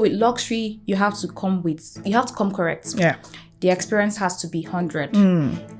With luxury, you have to come correct. Yeah. The experience has to be 100.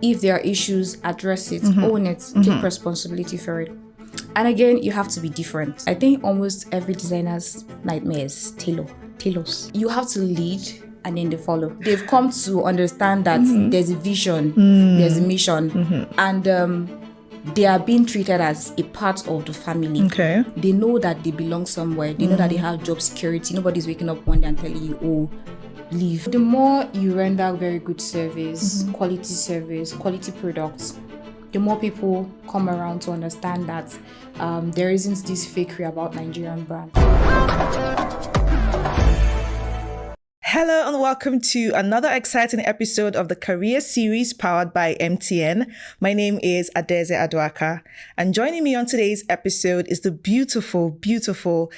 If there are issues, address it, own it, take responsibility for it. And again, you have to be different. I think almost every designer's nightmare is tailors. You have to lead and then they follow. They've come to understand that there's a vision, there's a mission, and they are being treated as a part of the family. Okay. They know that they belong somewhere. They know that they have job security. Nobody's waking up one day and telling you, oh, leave. The more you render very good service, quality products, the more people come around to understand that there isn't this fakery about Nigerian brand. Hello and welcome to another exciting episode of the Career Series powered by MTN. My name is Adeze Aduaka, and joining me on today's episode is the beautiful Mimmi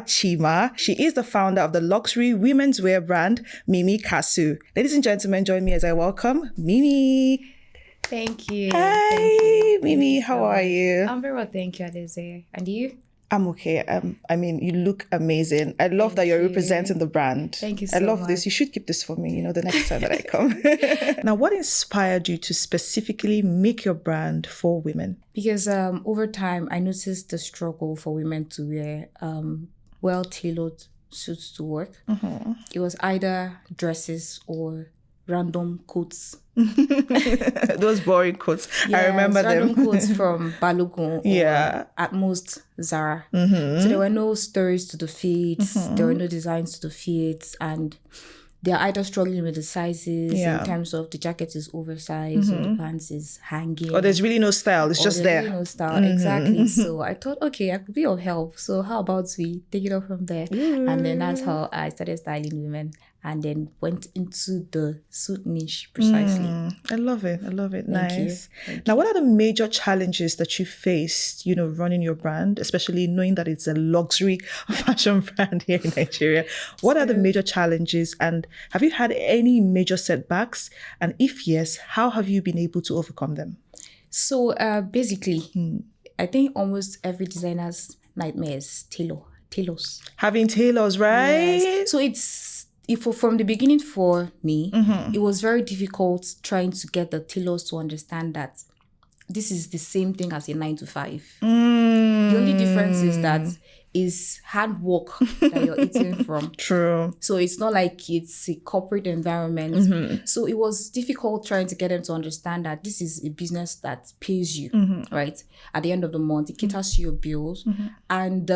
Chima. She is the founder of the luxury women's wear brand Mimmi Kasu. Ladies and gentlemen, join me as I welcome Mimmi. Thank you. Hi, Thank you. Mimmi. How are you? I'm very well, thank you, Adeze. And you? I'm okay. I mean, you look amazing. I love that you're representing the brand. Thank you so much. I love much. this. You should keep this for me, the next time that I come. Now, what inspired you to specifically make your brand for women? Because over time, I noticed the struggle for women to wear well-tailored suits to work. It was either dresses or random coats. Those boring coats. I remember them. Random coats from Balogun or at most Zara. So there were no stories to the feet. There were no designs to the feet. And they're either struggling with the sizes in terms of the jacket is oversized or the pants is hanging. Or there's really no style. It's just there. Really no style. Exactly. So I thought, okay, I could be of help. So how about we take it up from there? And then that's how I started styling women. And then went into the suit niche precisely. I love it. Nice. Thank you. Now, what are the major challenges that you faced, running your brand, especially knowing that it's a luxury fashion brand here in Nigeria? What are the major challenges, and have you had any major setbacks? And if yes, how have you been able to overcome them? So basically, I think almost every designer's nightmare is tailors. Having tailors, right? Yes. So from the beginning for me, it was very difficult trying to get the tailors to understand that this is the same thing as a 9-to-5. The only difference is that is hard work that you're eating from. True. So it's not like it's a corporate environment. So it was difficult trying to get them to understand that this is a business that pays you, right? At the end of the month, it caters to your bills. And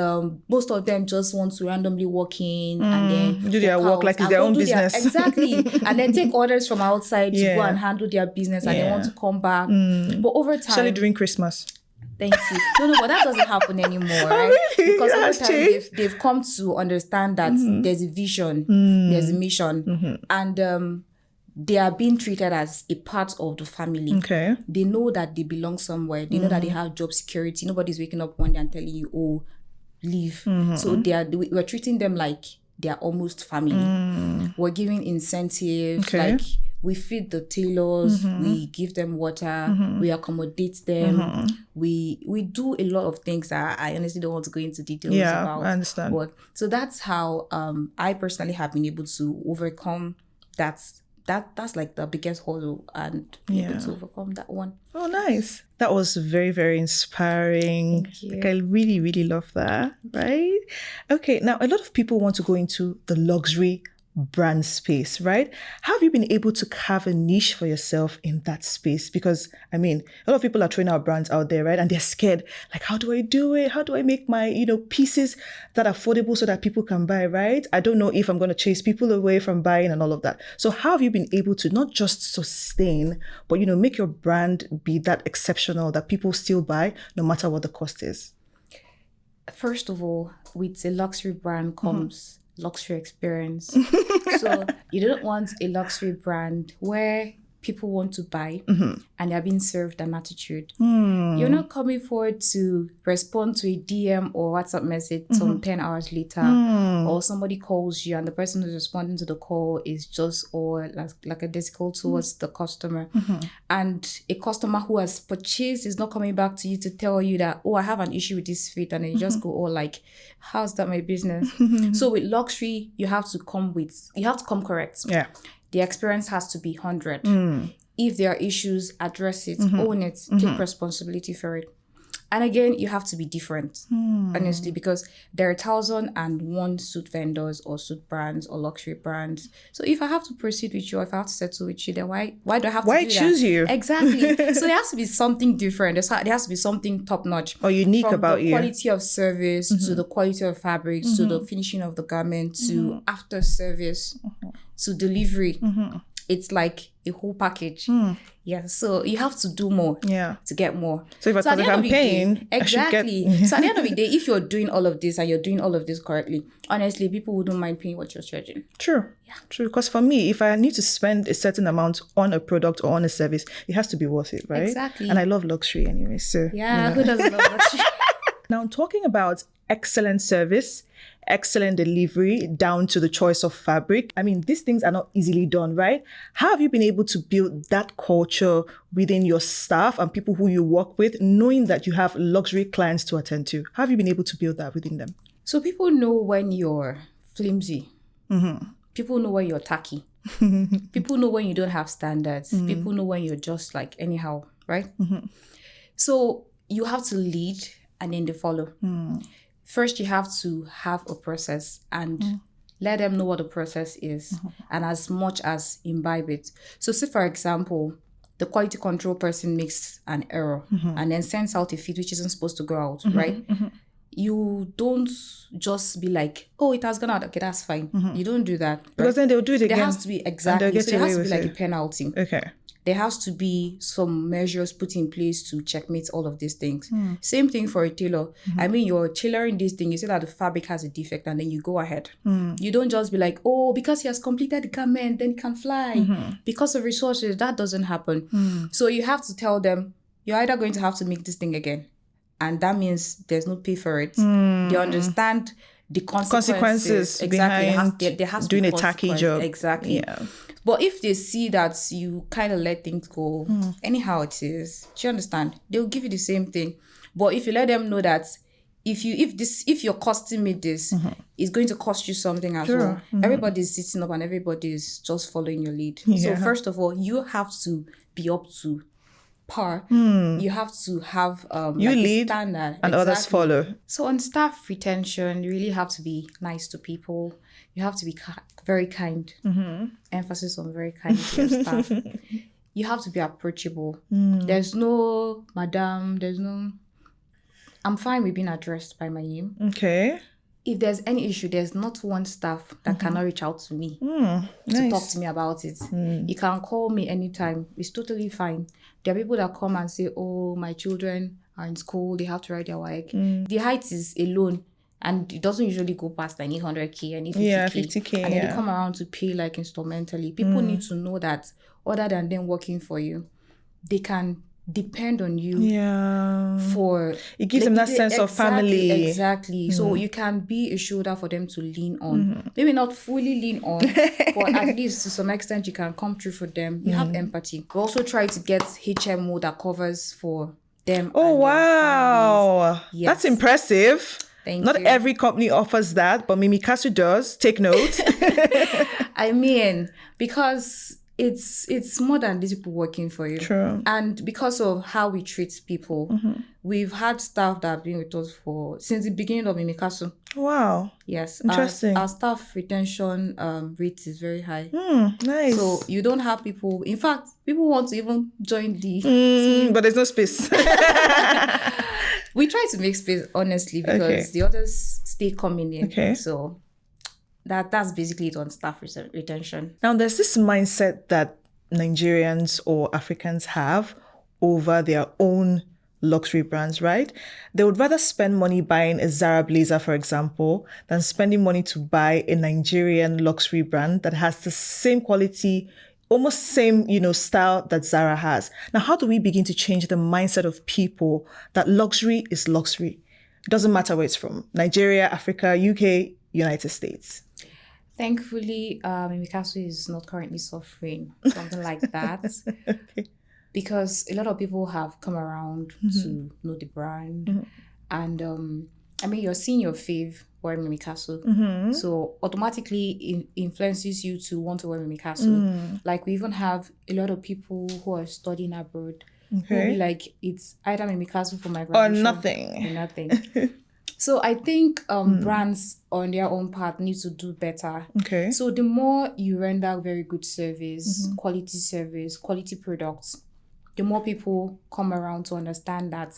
most of them just want to randomly walk in and then do their work like it's their own business. Exactly. And then take orders from outside to go and handle their business and they want to come back. But over time... Especially during Christmas. Thank you. No, but that doesn't happen anymore, right? Really? Because over time they've come to understand that there's a vision, there's a mission, and they are being treated as a part of the family. Okay. They know that they belong somewhere. They know that they have job security. Nobody's waking up one day and telling you, "Oh, leave." So we're treating them like they are almost family. We're giving incentives like. We feed the tailors, we give them water, we accommodate them, we do a lot of things that I honestly don't want to go into details about. I understand. But so that's how I personally have been able to overcome that's like the biggest hurdle and be able to overcome that one. Oh, nice. That was very, very inspiring. Thank you. Like, I really, really love that, right? Okay, now a lot of people want to go into the luxury brand space, right? How have you been able to carve a niche for yourself in that space? Because I mean, a lot of people are throwing out brands out there, right? And they're scared. Like, how do I do it? How do I make my, pieces that are affordable so that people can buy, right? I don't know if I'm going to chase people away from buying and all of that. So how have you been able to not just sustain, but, make your brand be that exceptional that people still buy no matter what the cost is? First of all, with a luxury brand comes luxury experience. So you don't want a luxury brand where people want to buy and they're being served an attitude. You're not coming forward to respond to a DM or WhatsApp message some 10 hours later, or somebody calls you and the person who's responding to the call is just or like a discal towards the customer. And a customer who has purchased is not coming back to you to tell you that, oh, I have an issue with this fit, and then you just go, oh, like, how's that my business? So with luxury, you have to come correct. Yeah. The experience has to be 100. If there are issues, address it, own it, take responsibility for it. And again, you have to be different, honestly, because there are 1,001 suit vendors or suit brands or luxury brands. So if I have to proceed with you, or if I have to settle with you, then why do I have to do that? choose you? Exactly. So there has to be something different. There has to be something top-notch. Or unique about you. From the quality of service to the quality of fabrics to the finishing of the garment to after service to delivery. It's like a whole package. Yeah, so you have to do more to get more. So if I'm paying, exactly. So at the end of the day, if you're doing all of this and you're doing all of this correctly, honestly, people wouldn't mind paying what you're charging. True. Yeah. True. Because for me, if I need to spend a certain amount on a product or on a service, it has to be worth it, right? Exactly. And I love luxury anyway. So who doesn't love luxury? Now, talking about excellent service, excellent delivery, down to the choice of fabric. I mean, these things are not easily done, right? How have you been able to build that culture within your staff and people who you work with, knowing that you have luxury clients to attend to? How have you been able to build that within them? So people know when you're flimsy. People know when you're tacky. People know when you don't have standards. People know when you're just like anyhow, right? So you have to lead and then they follow. First, you have to have a process and let them know what the process is and as much as imbibe it. So say, for example, the quality control person makes an error and then sends out a fit which isn't supposed to go out, right? You don't just be like, oh, it has gone out. Okay, that's fine. You don't do that. Right? Because then they'll do it again. There has to be, exactly. So there has to be like a penalty. Okay. There has to be some measures put in place to checkmate all of these things. Same thing for a tailor. I mean, you're tailoring this thing. You say that the fabric has a defect and then you go ahead. You don't just be like, oh, because he has completed the garment, then he can fly. Because of resources, that doesn't happen. So you have to tell them, you're either going to have to make this thing again. And that means there's no pay for it. They understand the consequences. Exactly. There has to doing be a tacky job. Exactly. Yeah. But if they see that you kind of let things go, anyhow it is, do you understand? They'll give you the same thing. But if you let them know that if you're costing me this, it's going to cost you something as well. Everybody's sitting up and everybody's just following your lead. So first of all, you have to be up to par. You have to have you like lead a standard and others follow. So on staff retention, you really have to be nice to people. You have to be very kind. Emphasis on very kind to your staff. You have to be approachable. There's no madam, I'm fine with being addressed by my name. Okay. If there's any issue, there's not one staff that cannot reach out to me to talk to me about it. You can call me anytime. It's totally fine. There are people that come and say, oh, my children are in school. They have to write their work. The height is alone. And it doesn't usually go past like 800K and 50K. Yeah, 50K, and then they come around to pay like instrumentally. People need to know that other than them working for you, they can depend on you for it gives them that sense of family. Exactly. So you can be a shoulder for them to lean on. Maybe not fully lean on, but at least to some extent you can come through for them. You have empathy. We also try to get HMO that covers for them. Oh wow. Yes. That's impressive. Not you. every company offers that, but Mimmi Kasu does. Take note. I mean, because it's more than these people working for you. True. And because of how we treat people, we've had staff that have been with us since the beginning of Mimmi Kasu. Wow. Yes. Interesting. Our staff retention rate is very high. Nice. So you don't have people. In fact, people want to even join the team. But there's no space. We try to make space, honestly, because the others stay coming in. Okay. So that's basically it on staff retention. Now, there's this mindset that Nigerians or Africans have over their own luxury brands, right? They would rather spend money buying a Zara blazer, for example, than spending money to buy a Nigerian luxury brand that has the same quality almost same, style that Zara has. Now, how do we begin to change the mindset of people that luxury is luxury? It doesn't matter where it's from. Nigeria, Africa, UK, United States. Thankfully, Mimmi Kasu is not currently suffering something like that. Okay. Because a lot of people have come around to know the brand. And you're seeing your fave wearing Mimmi Kasu. So automatically influences you to want to wear Mimmi Kasu. Like we even have a lot of people who are studying abroad who will be like, it's either Mimmi Kasu for my graduation or nothing. So I think brands on their own part need to do better. Okay. So the more you render very good service, quality products, the more people come around to understand that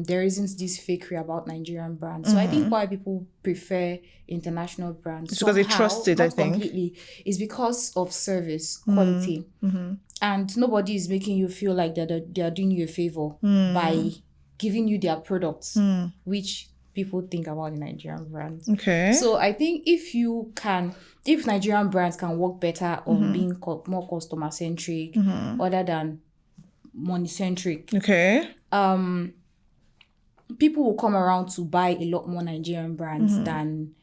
there isn't this fakery about Nigerian brands. So I think why people prefer international brands. It's because they trust it, I think. Completely. It's because of service, quality. And nobody is making you feel like they are doing you a favor by giving you their products, which people think about the Nigerian brands. Okay. So I think if Nigerian brands can work better on being more customer centric other than money centric. Okay. People will come around to buy a lot more Nigerian brands than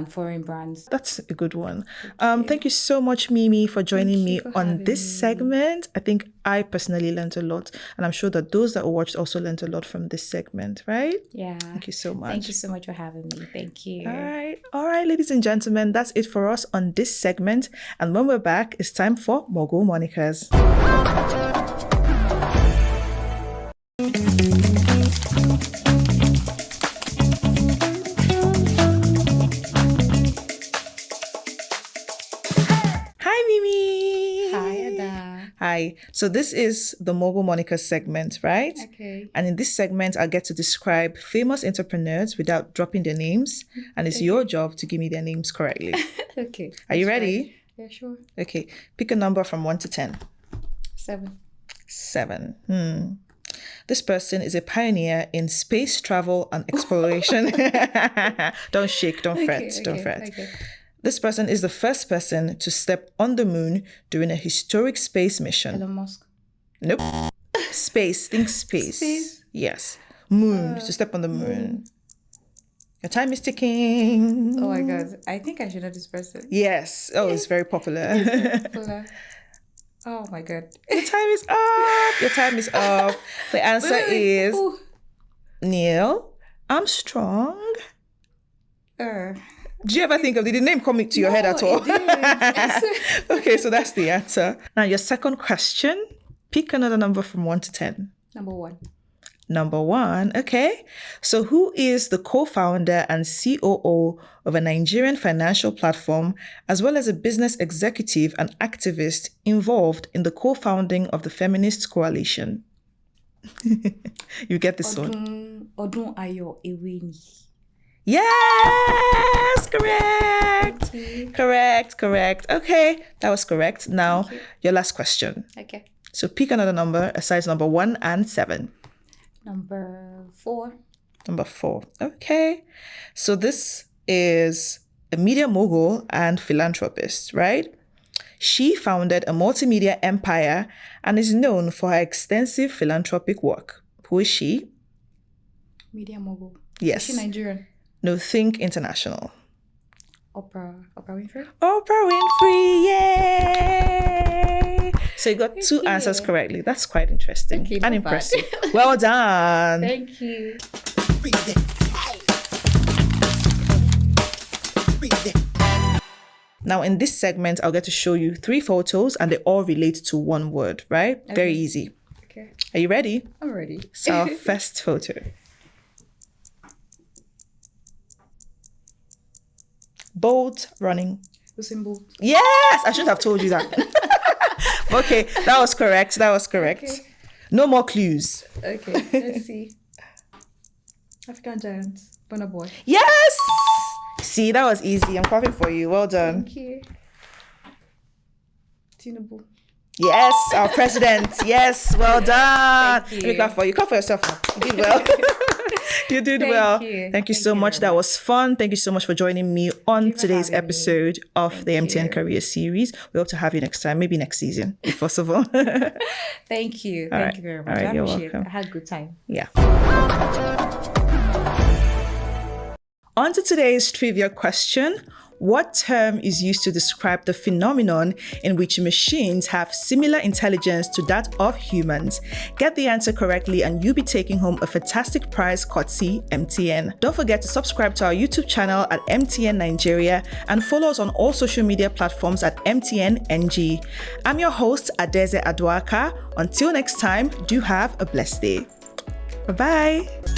foreign brands. That's a good one. Thank you so much, Mimmi, for joining me on this segment. I think I personally learned a lot, and I'm sure that those that watched also learned a lot from this segment, right? Yeah. Thank you so much. Thank you so much for having me. Thank you. All right, ladies and gentlemen, that's it for us on this segment. And when we're back, it's time for Mogul Monikers. Hi. So this is the Mogul Monica segment, right? Okay. And in this segment, I get to describe famous entrepreneurs without dropping their names. And it's your job to give me their names correctly. Okay. Are you ready? Yeah, sure. Okay. Pick a number from 1 to 10. 7. 7. This person is a pioneer in space travel and exploration. Don't shake, don't fret. Okay. This person is the first person to step on the moon during a historic space mission. Elon Musk. Nope. Space. Think space. Yes. Moon. To step on the moon. Your time is ticking. Oh my God. I think I should know this person. Yes. Oh, it's very popular. Oh my God. Your time is up. Your time is up. The answer is Neil Armstrong. Do you ever think of, did the name come to your head at all? Okay, so that's the answer. Now, your second question, pick another number from 1 to 10. Number 1. Number 1, okay. So who is the co-founder and COO of a Nigerian financial platform, as well as a business executive and activist involved in the co-founding of the Feminist Coalition? You get this one. Odun Ayo Eweni. Yes, correct. Okay, that was correct. Now, your last question. Okay. So pick another number, aside number 1 and 7. Number 4. Number 4. Okay. So this is a media mogul and philanthropist, right? She founded a multimedia empire and is known for her extensive philanthropic work. Who is she? Media mogul. Yes. Is she Nigerian? No, think international. Oprah Winfrey? Oprah Winfrey, yay! So you got 2 answers correctly. That's quite interesting and impressive. Well done. Thank you. Now, in this segment, I'll get to show you 3 photos and they all relate to one word, right? Okay. Very easy. Okay. Are you ready? I'm ready. So our first photo. Bolt running. Usain Bolt. Yes! I shouldn't have told you that. Okay, that was correct. Okay. No more clues. Okay, let's see. African giant. Burna Boy. Yes! See, that was easy. I'm clapping for you. Well done. Thank you. Tinubu. Yes, our president. Yes, well done. Thank you. Let me clap for you. Clap for yourself now. You did well. You did Thank well. you. Thank you Thank so you much. very That much. was fun. Thank you so much for joining me on you for today's having me. episode of the Thank MTN you. Career Series. We hope to have you next time, maybe next season, if possible. Thank you. All Thank right. you very All much. right, I you're appreciate welcome. it. I had a good time. Yeah. On to today's trivia question. What term is used to describe the phenomenon in which machines have similar intelligence to that of humans? Get the answer correctly and you'll be taking home a fantastic prize courtesy MTN. Don't forget to subscribe to our YouTube channel at MTN Nigeria and follow us on all social media platforms at MTN NG. I'm your host, Adeze Aduaka. Until next time, do have a blessed day. Bye-bye.